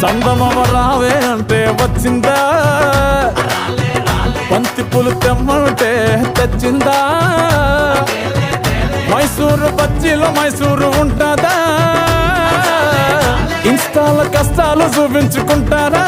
సందమమ రావే అంటే వచ్చిందా, బంతి పూలు తెమ్మంటే తెచ్చిందా, మైసూరు బజ్జీలో మైసూరు ఉంటుందా, ఇన్స్టాల కష్టాలు చూపించుకుంటారా,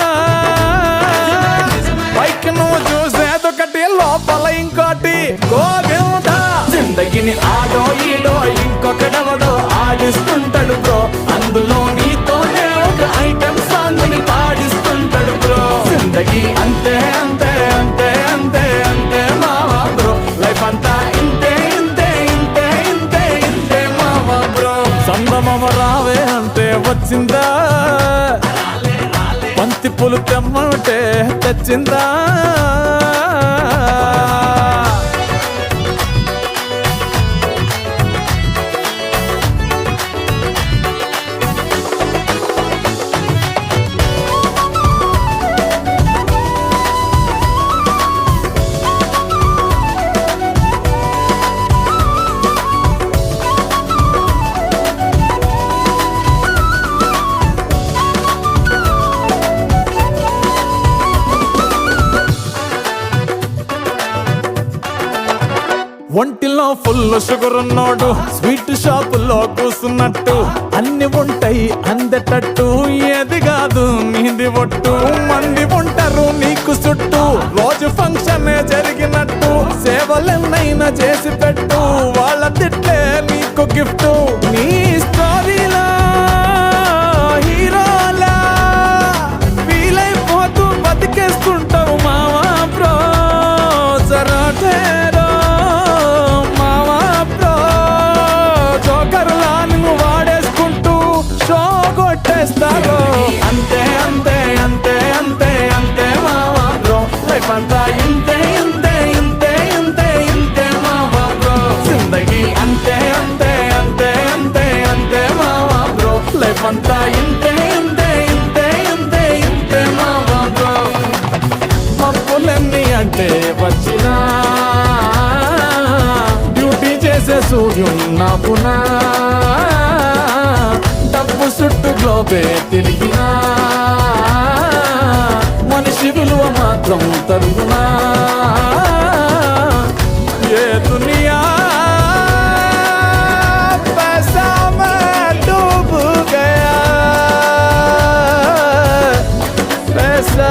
పైకి నువ్వు చూసేదొకటి లోపల ఇంకోటి. గోవిందా జిందగిని ఆడో ఈడో ఇంకొకడవడో ఆడిస్తుంటాడు బ్రో, అందులో నీతోనే ఒక ఐటమ్ సాంగ్ ని పాడిస్తుంటాడు బ్రో. జిందగీ అంతే అంతే అంతే అంతే అంతే మావా బ్రో, లైఫ్ అంతా ఇంతే ఇంతే ఇంతే ఇంతే ఇంతే మావా బ్రో. సందమమ రావే అంటే వచ్చిందా, బంతి పూలు తెమ్మంటే తెచ్చిందా. ఒంటిలో ఫుల్ షుగర్ ఉన్నోడు స్వీట్ షాపుల్లో కూసున్నట్టు, అన్ని ఉంటాయి అందేటట్టు, ఏది కాదు నీది ఒట్టు. మంది ఉంటారు నీకు చుట్టూ, రోజు ఫంక్షన్ జరిగినట్టు, సేవలెన్నైనా చేసి పెట్టు, వాళ్ళ తిట్లే నీకు గిఫ్ట్. నీ స్టోరీలా హీరోలా వీలైపోతూ బతికేస్తుంటావు మావా బ్రో. జరాటేరో మావా బ్రో, జోకర్లా నువ్వు వాడేసుకుంటూ షో కొట్టేస్తారు. అంతే అంతే అంతే అంతే అంతే మావా బ్రో, లైఫ్ అంతా ఇంతే ఇంతే ఇంతే ఇంతే ఇంతే మావా బ్రో. జిందగీ అంతే అంతే అంతే అంతే అంతే మావా బ్రో, లైఫ్ అంతా ఇంతే ఇంతే ఇంతే ఇంతే ఇంతే మావా బ్రో. మప్పులన్నీ అంటే వచ్చినా, డ్యూటీ చేసే సూర్యున్నాపునా, డబ్బు చుట్టూ గ్లోబే తిరిగినా, మనిషి విలువ మాత్రం తరుగునా. ఏ దునియా पैसा में डूब गया, पैसा